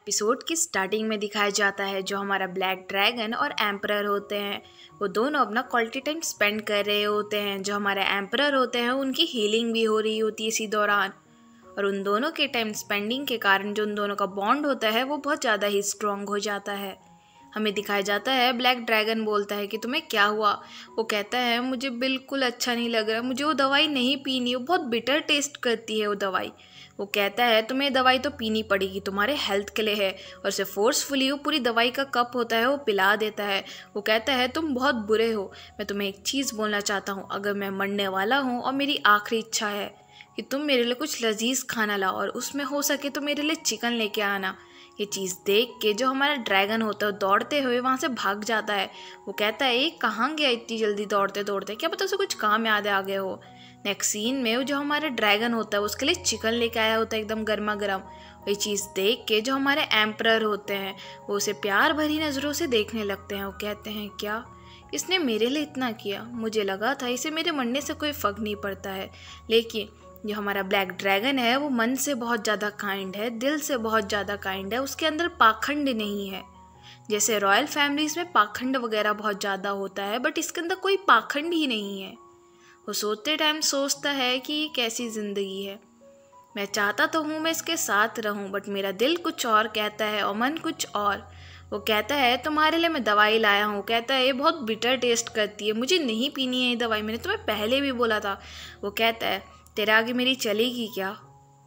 Episode की starting में दिखाया जाता है जो हमारा ब्लैक ड्रैगन और एम्परर होते हैं वो दोनों अपना क्वालिटी टाइम स्पेंड कर रहे होते हैं। जो हमारे एम्परर होते हैं उनकी हीलिंग भी हो रही होती है इसी दौरान, और उन दोनों के टाइम स्पेंडिंग के कारण जो उन दोनों का बॉन्ड होता है वो बहुत ज़्यादा ही स्ट्रॉन्ग हो जाता है। हमें दिखाया जाता है ब्लैक ड्रैगन बोलता है कि तुम्हें क्या हुआ। वो कहता है मुझे बिल्कुल अच्छा नहीं लग रहा, मुझे वो दवाई नहीं पीनी, वो बहुत बिटर टेस्ट करती है वो दवाई। वो कहता है तुम्हें दवाई तो पीनी पड़ेगी, तुम्हारे हेल्थ के लिए है, और उसे फोर्सफुली वो पूरी दवाई का कप होता है वो पिला देता है। वो कहता है तुम बहुत बुरे हो, मैं तुम्हें एक चीज़ बोलना चाहता हूँ, अगर मैं मरने वाला हूँ और मेरी आखिरी इच्छा है कि तुम मेरे लिए कुछ लजीज खाना लाओ और उसमें हो सके तो मेरे लिए चिकन लेके आना। ये चीज़ देख के जो हमारा ड्रैगन होता है दौड़ते हुए वहाँ से भाग जाता है। वो कहता है ये कहाँ गया इतनी जल्दी दौड़ते दौड़ते, क्या पता उसे कुछ काम याद आ गया हो। नेक्स्ट सीन में वो जो हमारा ड्रैगन होता है उसके लिए चिकन लेके आया होता है एकदम गर्मा गर्म। ये चीज़ देख के जो हमारे एम्परर होते हैं वो उसे प्यार भरी नज़रों से देखने लगते हैं। वो कहते हैं क्या इसने मेरे लिए इतना किया, मुझे लगा था इसे मेरे मरने से कोई फ़र्क नहीं पड़ता है। लेकिन जो हमारा ब्लैक ड्रैगन है वो मन से बहुत ज़्यादा काइंड है, दिल से बहुत ज़्यादा काइंड है, उसके अंदर पाखंड नहीं है। जैसे रॉयल फैमिलीज़ में पाखंड वगैरह बहुत ज़्यादा होता है, बट इसके अंदर कोई पाखंड ही नहीं है। वो सोते टाइम सोचता है कि ये कैसी ज़िंदगी है, मैं चाहता तो हूँ मैं इसके साथ रहूँ, बट मेरा दिल कुछ और कहता है और मन कुछ और। वो कहता है तुम्हारे लिए मैं दवाई लाया हूँ, कहता है ये बहुत बिटर टेस्ट करती है, मुझे नहीं पीनी है ये दवाई, मैंने तुम्हें पहले भी बोला था। वो कहता है तेरे आगे मेरी चलेगी क्या,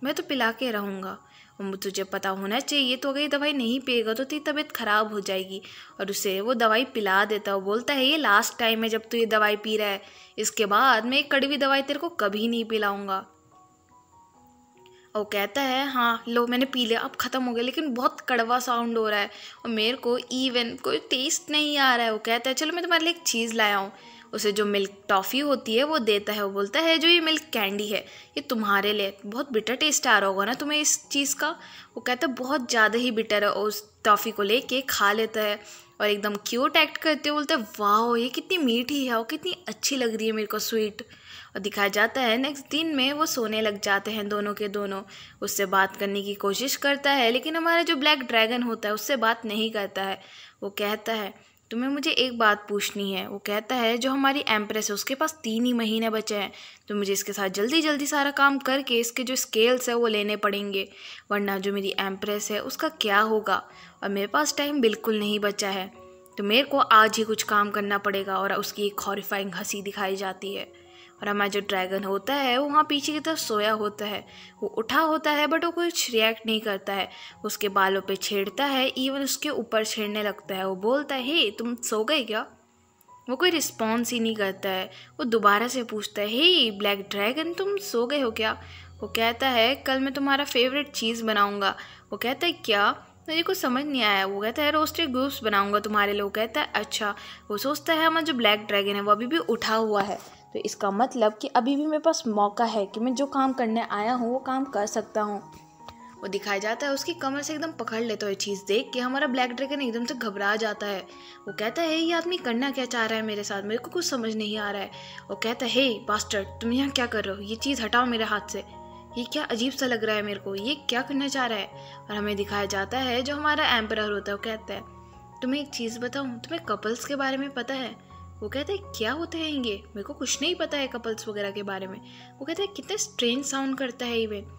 मैं तो पिला के रहूँगा, तुझे पता होना चाहिए, तो अगर ये दवाई नहीं पिएगा तो तेरी तबीयत ख़राब हो जाएगी। और उसे वो दवाई पिला देता है। वो बोलता है ये लास्ट टाइम है जब तू ये दवाई पी रहा है, इसके बाद मैं एक कड़वी दवाई तेरे को कभी नहीं पिलाऊंगा। वो कहता है हाँ लो मैंने पी लिया, अब ख़त्म हो गया, लेकिन बहुत कड़वा साउंड हो रहा है और मेरे को इवन कोई टेस्ट नहीं आ रहा है। वो कहता है चलो मैं तुम्हारे लिए एक चीज़ लाया हूँ। उसे जो मिल्क टॉफ़ी होती है वो देता है। वो बोलता है जो ये मिल्क कैंडी है ये तुम्हारे लिए, बहुत बिटर टेस्ट आ रहा होगा ना तुम्हें इस चीज़ का। वो कहता है बहुत ज़्यादा ही बिटर है। उस टॉफ़ी को लेके खा लेता है और एकदम क्यूट एक्ट करते हुए बोलता है वाह ये कितनी मीठी है और कितनी अच्छी लग रही है मेरे को, स्वीट। और दिखाया जाता है नेक्स्ट दिन में वो सोने लग जाते हैं दोनों के दोनों। उससे बात करने की कोशिश करता है लेकिन हमारा जो ब्लैक ड्रैगन होता है उससे बात नहीं करता है। वो कहता है तुम्हें मुझे एक बात पूछनी है। वो कहता है जो हमारी एम्प्रेस है उसके पास 3 ही महीने बचे हैं, तो मुझे इसके साथ जल्दी जल्दी सारा काम करके इसके जो स्केल्स है वो लेने पड़ेंगे, वरना जो मेरी एम्प्रेस है उसका क्या होगा, और मेरे पास टाइम बिल्कुल नहीं बचा है, तो मेरे को आज ही कुछ काम करना पड़ेगा। और उसकी एक हॉरिफाइंग हंसी दिखाई जाती है और हमारा जो ड्रैगन होता है वो वहाँ पीछे की तरफ सोया होता है। वो उठा होता है बट वो कुछ रिएक्ट नहीं करता है, उसके बालों पे छेड़ता है, इवन उसके ऊपर छेड़ने लगता है। वो बोलता है हे तुम सो गए क्या। वो कोई रिस्पॉन्स ही नहीं करता है। वो दोबारा से पूछता है हे ब्लैक ड्रैगन तुम सो गए हो क्या। वो कहता है कल मैं तुम्हारा फेवरेट चीज़ बनाऊँगा। वो कहता है क्या, मुझे कुछ समझ नहीं आया। वो कहता है रोस्टेड ग्रूप्स बनाऊंगा तुम्हारे लिए। वो कहता है अच्छा। वो सोचता है हमारा जो ब्लैक ड्रैगन है वो अभी भी उठा हुआ है, तो इसका मतलब कि अभी भी मेरे पास मौका है कि मैं जो काम करने आया हूँ वो काम कर सकता हूँ। वो दिखाया जाता है उसकी कमर से एकदम पकड़ लेता है। ये चीज़ देख के हमारा ब्लैक ड्रैगन एकदम से घबरा जाता है। वो कहता है ये आदमी करना क्या चाह रहा है मेरे साथ, मेरे को कुछ समझ नहीं आ रहा है। वो कहता है हे बास्टर्ड तुम यहाँ क्या कर रहे हो, ये चीज़ हटाओ मेरे हाथ से, ये क्या अजीब सा लग रहा है मेरे को, ये क्या करना चाह रहा है। और हमें दिखाया जाता है जो हमारा एम्परर होता है वो कहता है तुम्हें एक चीज़ बताऊँ, तुम्हें कपल्स के बारे में पता है। वो कहते हैं क्या होते हैं ये, मेरे को कुछ नहीं पता है कपल्स वगैरह के बारे में। वो कहते हैं कितने स्ट्रेंज साउंड करता है इवन।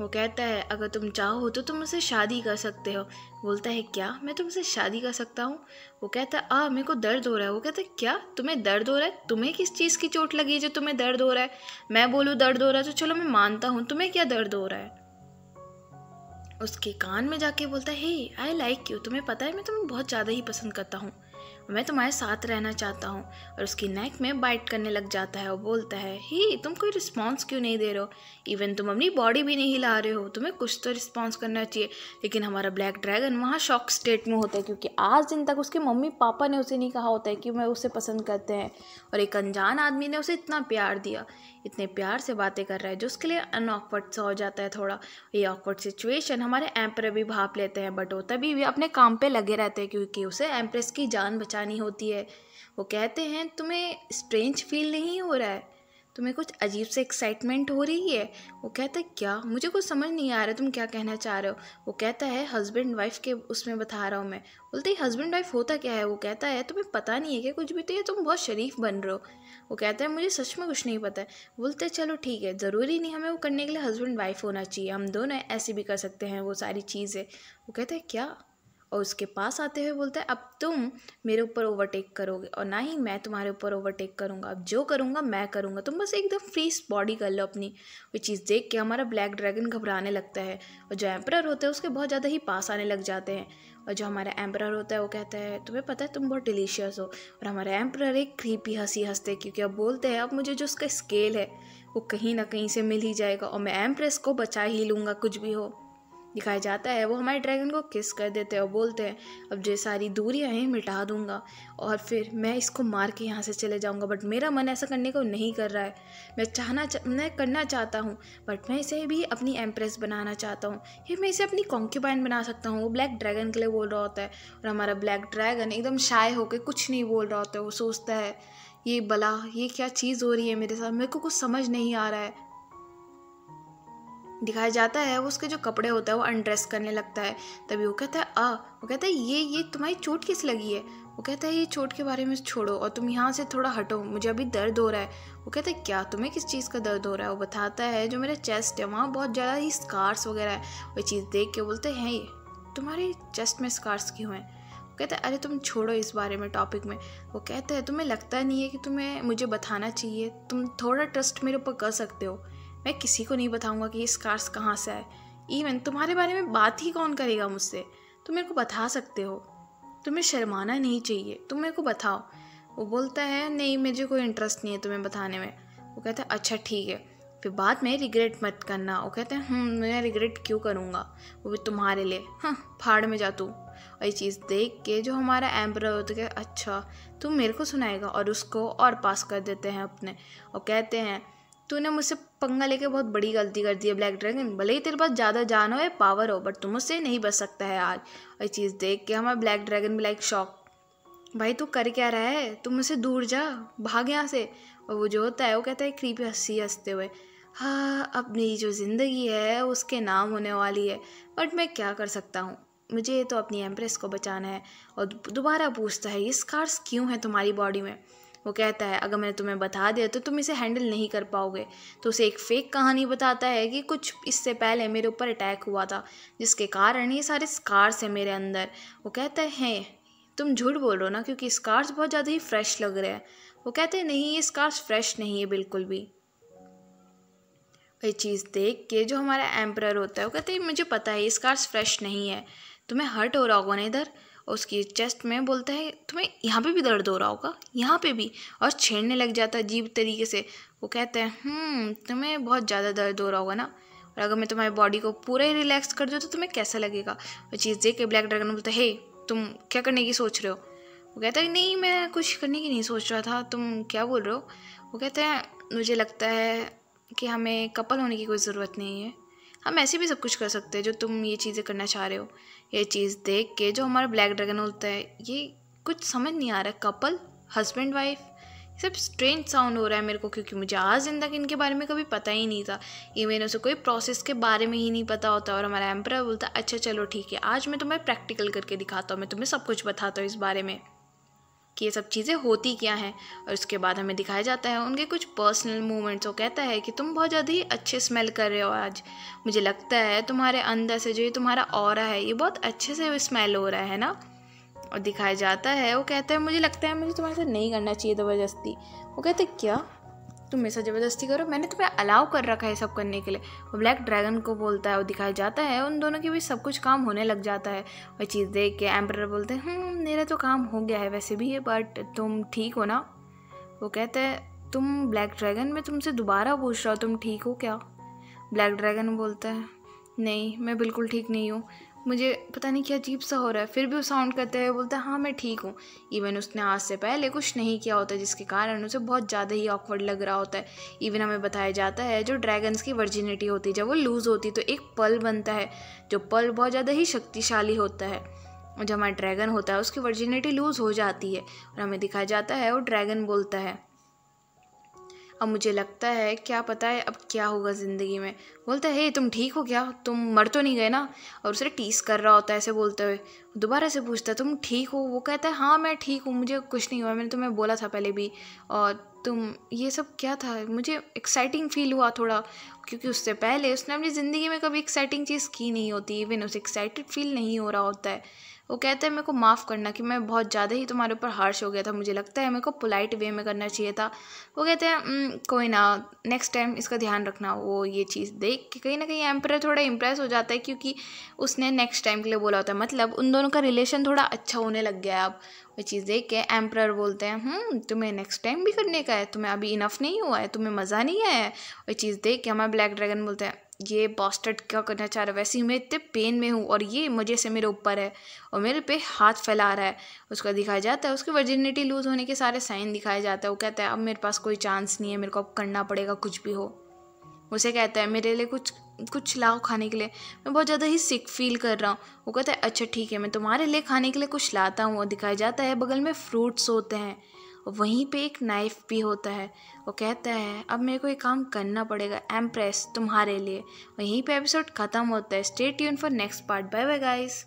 वो कहता है अगर तुम चाहो तो तुम मुझसे शादी कर सकते हो। बोलता है क्या मैं तुमसे शादी कर सकता हूँ। वो कहता है मेरे को दर्द हो रहा है। वो कहता है क्या तुम्हें दर्द हो रहा है, तुम्हें किस चीज़ की चोट लगी है जो तुम्हें दर्द हो रहा है। मैं बोलूँ दर्द हो रहा है तो चलो मैं मानता हूँ, तुम्हें क्या दर्द हो रहा है। उसके कान में जाके बोलता है हे आई लाइक यू, तुम्हें पता है मैं तुम्हें बहुत ज़्यादा ही पसंद करता हूँ, मैं तुम्हारे साथ रहना चाहता हूँ। और उसकी नेक में बाइट करने लग जाता है और बोलता है हे तुम कोई रिस्पॉन्स क्यों नहीं दे रहे हो, इवन तुम अपनी बॉडी भी नहीं हिला रहे हो, तुम्हें कुछ तो रिस्पॉन्स करना चाहिए। लेकिन हमारा ब्लैक ड्रैगन वहाँ शॉक स्टेट में होता है क्योंकि आज दिन तक उसके मम्मी पापा ने उसे नहीं कहा होता है कि मैं उसे पसंद करते हैं, और एक अनजान आदमी ने उसे इतना प्यार दिया, इतने प्यार से बातें कर रहा है जो उसके लिए अनऑकवर्ड सा हो जाता है थोड़ा। ये ऑकवर्ड सिचुएशन हमारे एम्पर भी भाप लेते हैं, बट वो तभी भी अपने काम पे लगे रहते हैं क्योंकि उसे एम्प्रेस की जान बचानी होती है। वो कहते हैं तुम्हें स्ट्रेंज फील नहीं हो रहा है, तुम्हें कुछ अजीब से एक्साइटमेंट हो रही है। वो कहता है क्या, मुझे कुछ समझ नहीं आ रहा तुम क्या कहना चाह रहे हो। वो कहता है हस्बैंड वाइफ के उसमें बता रहा हूँ मैं। बोलते ही हस्बैंड वाइफ होता क्या है। वो कहता है तुम्हें पता नहीं है क्या कुछ भी, तो ये तुम बहुत शरीफ बन रहे हो। वो कहता है मुझे सच में कुछ नहीं पता है। बोलते चलो ठीक है, ज़रूरी नहीं हमें वो करने के लिए हस्बैंड वाइफ होना चाहिए, हम दोनों ऐसे भी कर सकते हैं वो सारी चीज़ें। वो कहता है क्या, और उसके पास आते हुए बोलता है अब तुम मेरे ऊपर ओवरटेक करोगे और ना ही मैं तुम्हारे ऊपर ओवरटेक करूँगा, अब जो करूँगा मैं करूँगा, तुम बस एकदम फ्री बॉडी कर लो अपनी। वो चीज़ देख के हमारा ब्लैक ड्रैगन घबराने लगता है और जो एम्परर होते हैं उसके बहुत ज़्यादा ही पास आने लग जाते हैं। और जो हमारा एम्परर होता है वो कहता है तुम्हें पता है तुम बहुत डिलीशियस हो। और हमारे एम्परर एक क्रीपी हंसी हंसते हैं, क्योंकि अब बोलते हैं अब मुझे जो उसका स्केल है वो कहीं ना कहीं से मिल ही जाएगा और मैं एम्प्रेस को बचा ही लूँगा कुछ भी हो। दिखाया जाता है वो हमारे ड्रैगन को किस कर देते हैं और बोलते हैं अब जो सारी दूरियां हैं मिटा दूंगा और फिर मैं इसको मार के यहाँ से चले जाऊंगा, बट मेरा मन ऐसा करने को नहीं कर रहा है। मैं करना चाहता हूँ, बट मैं इसे भी अपनी एम्प्रेस बनाना चाहता हूँ, ये मैं इसे अपनी कॉन्क्यूबाइन बना सकता हूँ। वो ब्लैक ड्रैगन के लिए बोल रहा होता है और हमारा ब्लैक ड्रैगन एकदम शाय होकर कुछ नहीं बोल रहा होता है। वो सोचता है ये भला ये क्या चीज़ हो रही है मेरे साथ, मेरे को कुछ समझ नहीं आ रहा है। दिखाया जाता है वो उसके जो कपड़े होता है वो अनड्रेस करने लगता है। तभी वो कहता है वो कहता है ये तुम्हारी चोट किस लगी है। वो कहता है ये चोट के बारे में छोड़ो और तुम यहाँ से थोड़ा हटो, मुझे अभी दर्द हो रहा है। वो कहता है क्या, तुम्हें किस चीज़ का दर्द हो रहा है। वो बताता है जो मेरा चेस्ट है वहाँ बहुत ज़्यादा ही स्कार्स वगैरह है। वो चीज़ देख के बोलते हैं ये तुम्हारे चेस्ट में स्कार्स क्यों हैं। कहता है अरे तुम छोड़ो इस बारे में टॉपिक में। वो कहता है तुम्हें लगता नहीं है कि तुम्हें मुझे बताना चाहिए, तुम थोड़ा ट्रस्ट मेरे ऊपर कर सकते हो। मैं किसी को नहीं बताऊंगा कि ये स्कार्स कहाँ से आए, इवन तुम्हारे बारे में बात ही कौन करेगा मुझसे, तुम मेरे को बता सकते हो, तुम्हें शर्माना नहीं चाहिए, तुम मेरे को बताओ। वो बोलता है नहीं मुझे कोई इंटरेस्ट नहीं है तुम्हें बताने में। वो कहता है अच्छा ठीक है, फिर बाद में रिग्रेट मत करना। वो कहते हैं मैं रिग्रेट क्यों करूँगा, वो भी तुम्हारे लिए, हाँ फाड़ में जा तू। और ये चीज़ देख के जो हमारा एम्परर होता है अच्छा तुम मेरे को सुनाएगा, और उसको और पास कर देते हैं अपने और कहते हैं तूने मुझसे पंगा लेके बहुत बड़ी गलती कर दी है ब्लैक ड्रैगन, भले ही तेरे पास ज़्यादा जान हो या पावर हो बट तुम मुझसे नहीं बच सकता है आज। और ये चीज़ देख के हमारा ब्लैक ड्रैगन भी लाइक शॉक, भाई तू कर क्या रहा है, तुम मुझसे दूर जा, भाग यहाँ से। और वो जो होता है वो कहता है क्रीपी हंसी हंसते हुए हाँ अब मेरी जो ज़िंदगी है उसके नाम होने वाली है, बट मैं क्या कर सकता हूँ, मुझे तो अपनी एम्प्रेस को बचाना है। और दोबारा पूछता है ये स्कार्स क्यों हैं तुम्हारी बॉडी में। वो कहता है अगर मैंने तुम्हें बता दिया तो तुम इसे हैंडल नहीं कर पाओगे। तो उसे एक फेक कहानी बताता है कि कुछ इससे पहले मेरे ऊपर अटैक हुआ था जिसके कारण ये सारे स्कार्स हैं मेरे अंदर। वो कहता है तुम झूठ बोल रहे हो ना, क्योंकि स्कार्स बहुत ज़्यादा ही फ्रेश लग रहे हैं। वो कहते हैं नहीं ये स्कार्स फ्रेश नहीं है बिल्कुल भी। ये चीज़ देख के जो हमारा एम्परर होता है वो कहते हैं मुझे पता है ये स्कार्स फ्रेश नहीं है, तुम्हें हर्ट हो रहा होगा ना इधर। उसकी चेस्ट में बोलता है तुम्हें यहाँ पे भी दर्द हो रहा होगा, यहाँ पे भी, और छेड़ने लग जाता है अजीब तरीके से। वो कहते हैं तुम्हें बहुत ज़्यादा दर्द हो रहा होगा ना, और अगर मैं तुम्हारी बॉडी को पूरा ही रिलैक्स कर दूँ तो तुम्हें कैसा लगेगा। वो चीज़ देख के ब्लैक ड्रैगन बोलता है हे तुम क्या करने की सोच रहे हो। वो कहता है नहीं मैं कुछ करने की नहीं सोच रहा था, तुम क्या बोल रहे हो। वो कहते हैं मुझे लगता है कि हमें कपल होने की कोई ज़रूरत नहीं है, हम ऐसे भी सब कुछ कर सकते हैं जो तुम ये चीज़ें करना चाह रहे हो। ये चीज़ देख के जो हमारा ब्लैक ड्रैगन होता है ये कुछ समझ नहीं आ रहा है, कपल हस्बैंड वाइफ ये सब स्ट्रेंज साउंड हो रहा है मेरे को, क्योंकि मुझे आज ज़िंदगी इनके बारे में कभी पता ही नहीं था, इवन उसे कोई प्रोसेस के बारे में ही नहीं पता होता। और हमारा एम्परर बोलता है अच्छा चलो ठीक है आज मैं तुम्हें प्रैक्टिकल करके दिखाता हूँ, मैं तुम्हें सब कुछ बताता हूँ इस बारे में कि ये सब चीज़ें होती क्या हैं। और उसके बाद हमें दिखाया जाता है उनके कुछ पर्सनल मूवमेंट्स। वो कहता है कि तुम बहुत ज़्यादा ही अच्छे स्मेल कर रहे हो आज, मुझे लगता है तुम्हारे अंदर से जो ये तुम्हारा ऑरा है ये बहुत अच्छे से स्मेल हो रहा है ना। और दिखाया जाता है वो कहता है मुझे लगता है मुझे तुम्हारे साथ नहीं करना चाहिए ज़बरदस्ती। वो कहते क्या तुम मेरे साथ ज़बरदस्ती करो, मैंने तुम्हें अलाउ कर रखा है सब करने के लिए। वो ब्लैक ड्रैगन को बोलता है, वो दिखाया जाता है उन दोनों के बीच सब कुछ काम होने लग जाता है। वह चीज़ देख के एम्परर बोलते हैं मेरा तो काम हो गया है वैसे भी है, बट तुम ठीक हो ना। वो कहते हैं तुम ब्लैक ड्रैगन, मैं तुमसे दोबारा पूछ रहा हूँ तुम ठीक हो क्या। ब्लैक ड्रैगन बोलता है नहीं मैं बिल्कुल ठीक नहीं हूँ, मुझे पता नहीं क्या अजीब सा हो रहा है। फिर भी वो साउंड करते हुए बोलता है हाँ मैं ठीक हूँ। इवन उसने आज से पहले कुछ नहीं किया होता जिसके कारण उसे बहुत ज़्यादा ही ऑकवर्ड लग रहा होता है। इवन हमें बताया जाता है जो ड्रैगन्स की वर्जिनिटी होती है जब वो लूज़ होती है तो एक पल बनता है, जो पल बहुत ज़्यादा ही शक्तिशाली होता है। और जब हमारा ड्रैगन होता है उसकी वर्जिनिटी लूज़ हो जाती है और हमें दिखाया जाता है वो ड्रैगन बोलता है अब मुझे लगता है क्या पता है अब क्या होगा ज़िंदगी में। बोलता है हे तुम ठीक हो क्या, तुम मर तो नहीं गए ना। और उसे टीस कर रहा होता है ऐसे बोलते हुए। दोबारा से पूछता है तुम ठीक हो। वो कहता है हाँ मैं ठीक हूँ, मुझे कुछ नहीं हुआ, मैंने तुम्हें बोला था पहले भी। और तुम ये सब क्या था, मुझे एक्साइटिंग फील हुआ थोड़ा, क्योंकि उससे पहले उसने अपनी ज़िंदगी में कभी एक्साइटिंग चीज़ की नहीं होती, इवन उसे एक्साइटेड फील नहीं हो रहा होता है। वो कहता है मेरे को माफ़ करना कि मैं बहुत ज़्यादा ही तुम्हारे ऊपर हार्श हो गया था, मुझे लगता है मेरे को पोलाइट वे में करना चाहिए था। वो कहते हैं कोई ना, नेक्स्ट टाइम इसका ध्यान रखना। वो ये चीज़ देख के कहीं ना कहीं एम्परर थोड़ा इम्प्रेस हो जाता है, क्योंकि उसने नेक्स्ट टाइम के लिए बोला होता है, मतलब उन दोनों का रिलेशन थोड़ा अच्छा होने लग गया है अब। वो चीज़ देख के एम्परर बोलते हैं तुम्हें नेक्स्ट टाइम भी करने का है, तुम्हें अभी इनफ नहीं हुआ है, तुम्हें मज़ा नहीं आया है। वो चीज़ देख के हमारा ब्लैक ड्रैगन बोलते हैं ये बॉस्टर्ड क्या करना चाह रहा है, वैसे ही मैं इतने पेन में हूँ और ये मज़े से मेरे ऊपर है और मेरे पे हाथ फैला रहा है। उसका दिखाया जाता है उसकी वर्जिनिटी लूज़ होने के सारे साइन दिखाए जाते हैं। वो कहता है अब मेरे पास कोई चांस नहीं है, मेरे को अब करना पड़ेगा कुछ भी हो। उसे कहता है मेरे लिए कुछ लाओ खाने के लिए, मैं बहुत ज़्यादा ही सिक फील कर रहा हूँ। वो कहता है अच्छा ठीक है मैं तुम्हारे लिए खाने के लिए कुछ लाता हूँ। और दिखाया जाता है बगल में फ्रूट्स होते हैं और वहीं पे एक नाइफ़ भी होता है। वो कहता है अब मेरे को एक काम करना पड़ेगा एम्प्रेस तुम्हारे लिए। वहीं पे एपिसोड ख़त्म होता है। Stay tune for next part. Bye bye guys.